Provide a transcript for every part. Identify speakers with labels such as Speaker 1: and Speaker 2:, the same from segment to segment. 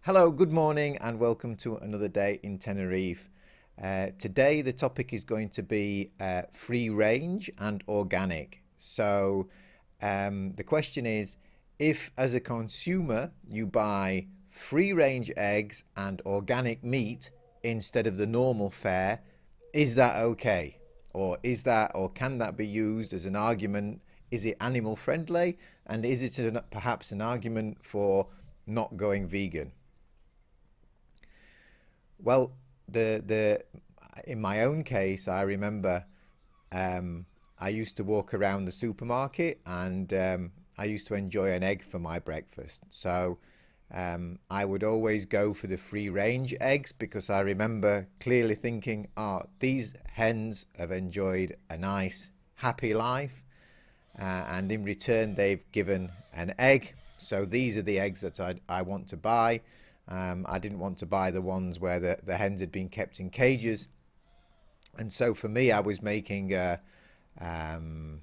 Speaker 1: Hello, good morning, and welcome to another day in Tenerife. Today, the topic is going to be free range and organic. The question is, if as a consumer you buy free range eggs and organic meat instead of the normal fare, is that okay? Or can that be used as an argument? Is it animal friendly? And is it perhaps an argument for not going vegan? Well, the in my own case, I remember I used to walk around the supermarket and I used to enjoy an egg for my breakfast. I would always go for the free range eggs because I remember clearly thinking, oh, these hens have enjoyed a nice, happy life, and in return, they've given an egg. So these are the eggs that I want to buy. I didn't want to buy the ones where the hens had been kept in cages. And so for me, I was making um,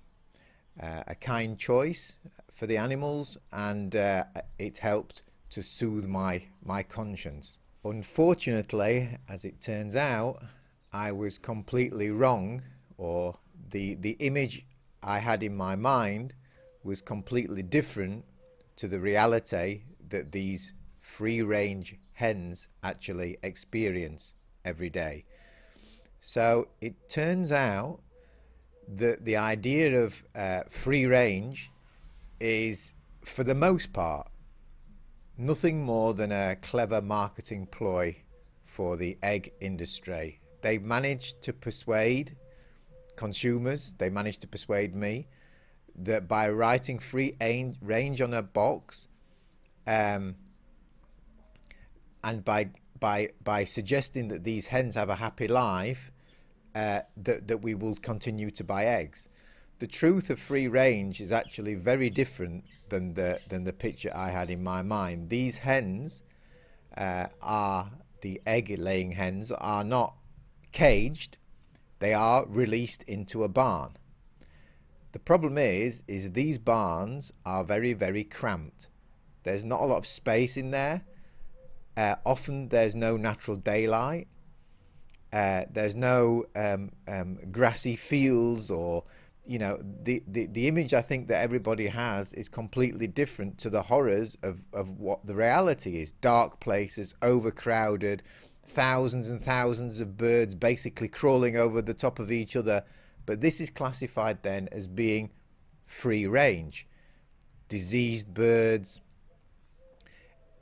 Speaker 1: a kind choice for the animals, and it helped to soothe my conscience. Unfortunately, as it turns out, I was completely wrong, or the image I had in my mind was completely different to the reality that these free range hens actually experience every day. So it turns out that the idea of free range is, for the most part, nothing more than a clever marketing ploy for the egg industry. They managed to persuade consumers, they managed to persuade me, that by writing free range on a box, um, and by suggesting that these hens have a happy life, that we will continue to buy eggs. The truth of free range is actually very different than the picture I had in my mind. These hens are the egg laying hens are not caged; they are released into a barn. The problem is these barns are very cramped. There's not a lot of space in there. Often there's no natural daylight. There's no grassy fields, or the image I think that everybody has is completely different to the horrors of what the reality is. Dark places, overcrowded, thousands and thousands of birds basically crawling over the top of each other. But this is classified then as being free range. Diseased birds.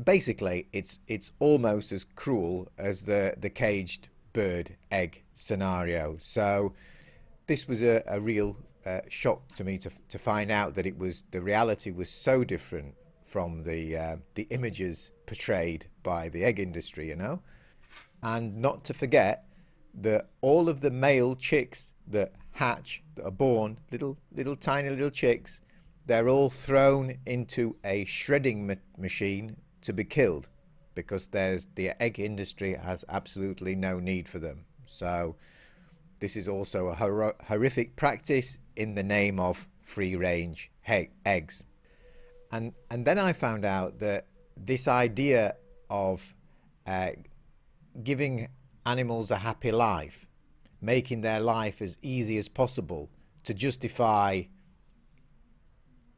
Speaker 1: Basically, it's almost as cruel as the caged bird egg scenario. So this was a real shock to me to find out that the reality was so different from the images portrayed by the egg industry. And not to forget that all of the male chicks that hatch, that are born, little tiny little chicks, they're all thrown into a shredding machine to be killed, because the egg industry has absolutely no need for them. So this is also a horrific practice in the name of free range eggs. And then I found out that this idea of giving animals a happy life, making their life as easy as possible to justify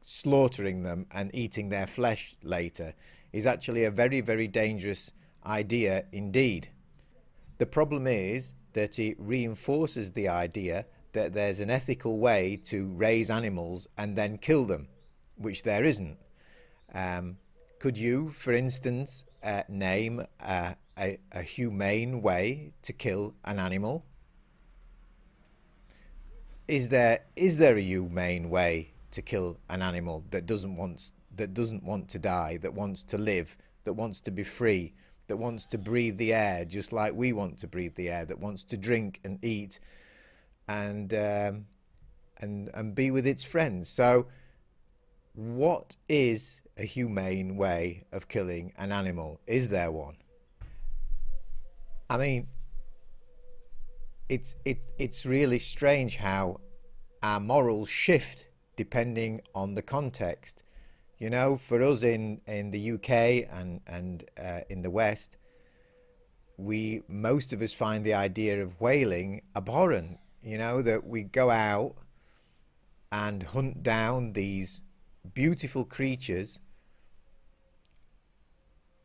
Speaker 1: slaughtering them and eating their flesh later, is actually a very dangerous idea indeed. The problem is that it reinforces the idea that there's an ethical way to raise animals and then kill them, which there isn't. Could you, for instance, name a humane way to kill an animal? Is there a humane way to kill an animal that doesn't want to die, that wants to live, that wants to be free, that wants to breathe the air just like we want to breathe the air, that wants to drink and eat and be with its friends? So what is a humane way of killing an animal? Is there one? I mean, it's really strange how our morals shift depending on the context. You know, for us in the UK and in the West, we most of us find the idea of whaling abhorrent. You know, that we go out and hunt down these beautiful creatures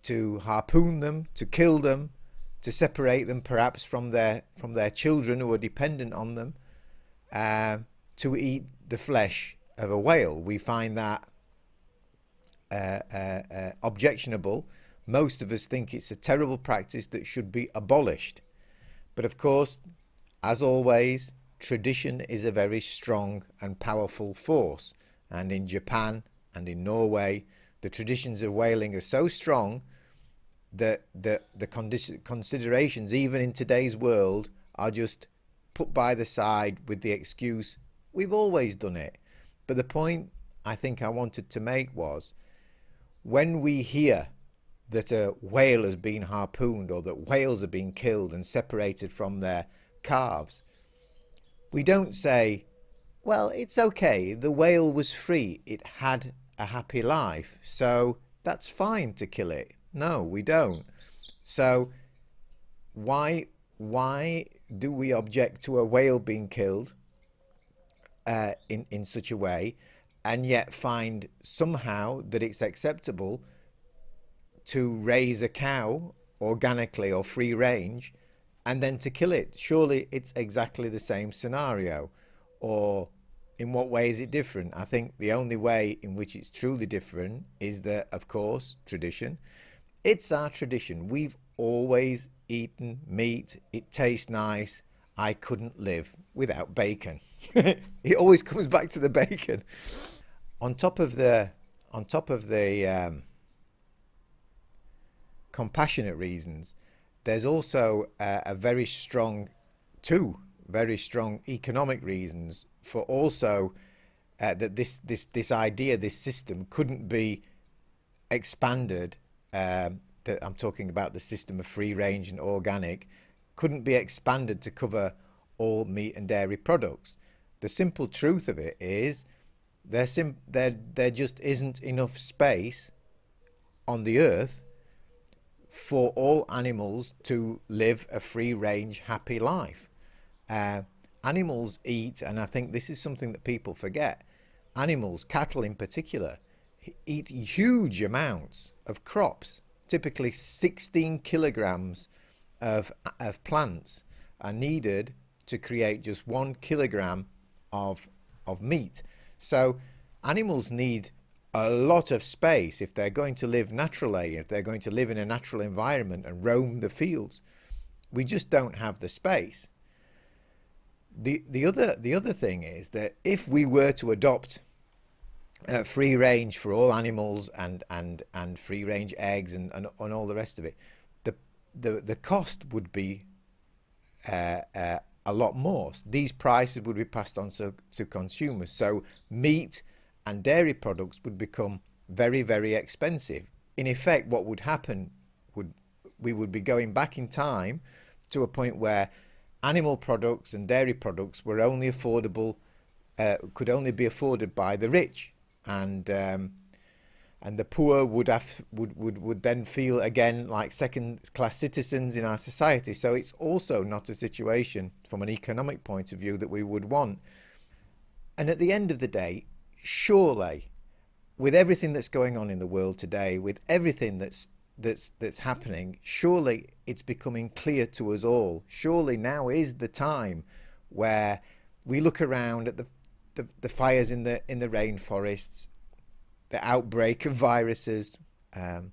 Speaker 1: to harpoon them, to kill them, to separate them perhaps from their children who are dependent on them, to eat the flesh of a whale. We find that objectionable. Most of us think it's a terrible practice that should be abolished. But of course, as always, tradition is a very strong and powerful force. And in Japan and in Norway, the traditions of whaling are so strong that the considerations, even in today's world, are just put by the side with the excuse, we've always done it. But the point I think I wanted to make was, when we hear that a whale has been harpooned or that whales are being killed and separated from their calves, we don't say, well, it's okay, the whale was free, it had a happy life, so that's fine to kill it. No, we don't. So why do we object to a whale being killed in such a way, and yet find somehow that it's acceptable to raise a cow organically or free range and then to kill it? Surely it's exactly the same scenario. Or in what way is it different? I think the only way in which it's truly different is that, of course, tradition. It's our tradition. We've always eaten meat. It tastes nice. I couldn't live without bacon. It always comes back to the bacon. On top of the compassionate reasons, there's also two very strong economic reasons for also that this idea, this system couldn't be expanded. That I'm talking about the system of free range and organic, couldn't be expanded to cover all meat and dairy products. The simple truth of it is there just isn't enough space on the earth for all animals to live a free range, happy life. Animals eat, and I think this is something that people forget, animals, cattle in particular, eat huge amounts of crops. Typically 16 kilograms of plants are needed to create just 1 kilogram of meat. So animals need a lot of space if they're going to live naturally, if they're going to live in a natural environment and roam the fields. We just don't have the space. The other thing is that if we were to adopt free range for all animals and free range eggs and all the rest of it, the cost would be a lot more. These prices would be passed on to consumers. So meat and dairy products would become very, very expensive. In effect, what would happen we would be going back in time to a point where animal products and dairy products were only affordable, could only be afforded by the rich, and the poor would then feel again like second-class citizens in our society. So it's also not a situation from an economic point of view that we would want. And at the end of the day, surely, with everything that's going on in the world today, with everything that's happening, surely it's becoming clear to us all. Surely now is the time where we look around at the fires in the rainforests, the outbreak of viruses. I'm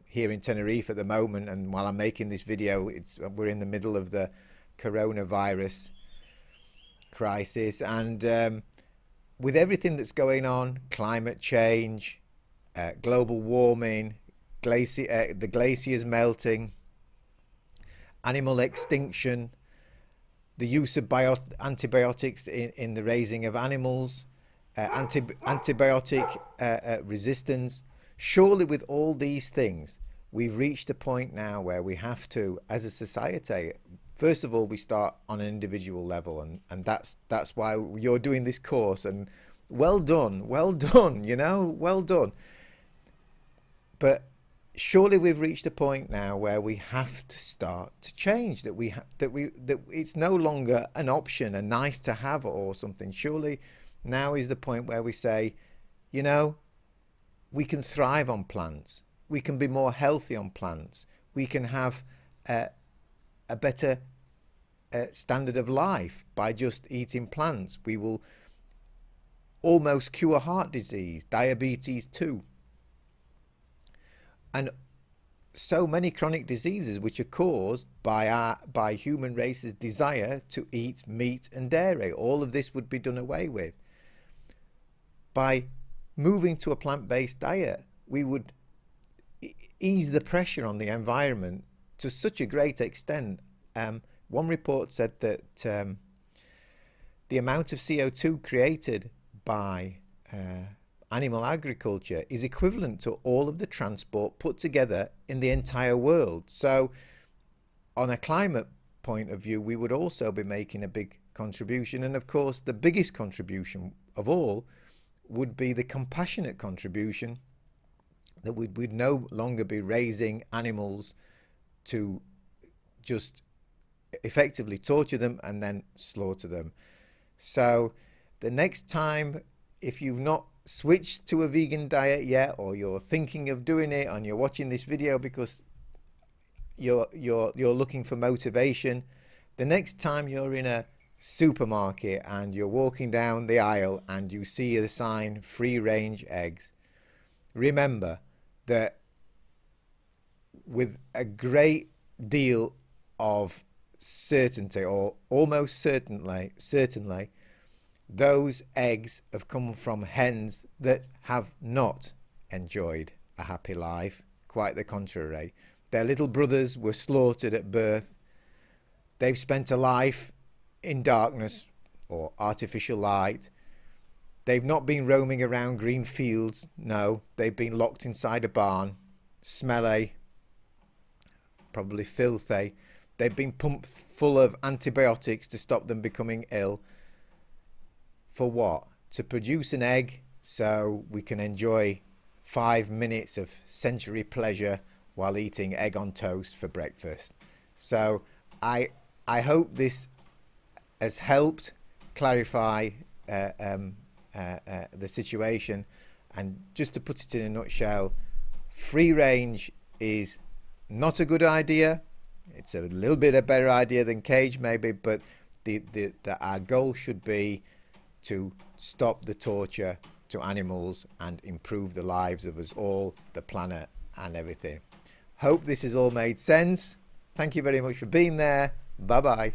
Speaker 1: here in Tenerife at the moment, and while I'm making this video, we're in the middle of the coronavirus crisis, and with everything that's going on, climate change, global warming, the glaciers melting, animal extinction, the use of antibiotics in the raising of animals, antibiotic resistance. Surely with all these things, we've reached a point now where we have to, as a society, first of all, we start on an individual level, and that's why you're doing this course, and well done, well done, you know, well done. But surely we've reached a point now where we have to start to change, that it's no longer an option, a nice to have or something. Surely now is the point where we say, you know, we can thrive on plants. We can be more healthy on plants. We can have a better standard of life by just eating plants. We will almost cure heart disease, diabetes too, and so many chronic diseases which are caused by human race's desire to eat meat and dairy. All of this would be done away with. By moving to a plant-based diet, we would ease the pressure on the environment to such a great extent. One report said that the amount of CO2 created by animal agriculture is equivalent to all of the transport put together in the entire world. So on a climate point of view, we would also be making a big contribution. And of course, the biggest contribution of all would be the compassionate contribution, that we'd no longer be raising animals to just effectively torture them and then slaughter them. So the next time, if you've not switched to a vegan diet yet, or you're thinking of doing it and you're watching this video because you're looking for motivation, the next time you're in a supermarket and you're walking down the aisle and you see the sign free range eggs, remember that with a great deal of certainty, or almost certainly, those eggs have come from hens that have not enjoyed a happy life. Quite the contrary. Their little brothers were slaughtered at birth. They've spent a life in darkness or artificial light. They've not been roaming around green fields. No, they've been locked inside a barn, smelly, probably filthy. They've been pumped full of antibiotics to stop them becoming ill. For what? To produce an egg so we can enjoy 5 minutes of sensory pleasure while eating egg on toast for breakfast. So I hope this has helped clarify the situation. And just to put it in a nutshell, free range is not a good idea. It's a little bit a better idea than cage maybe, but our goal should be to stop the torture to animals and improve the lives of us all, the planet and everything. Hope this has all made sense. Thank you very much for being there. Bye bye.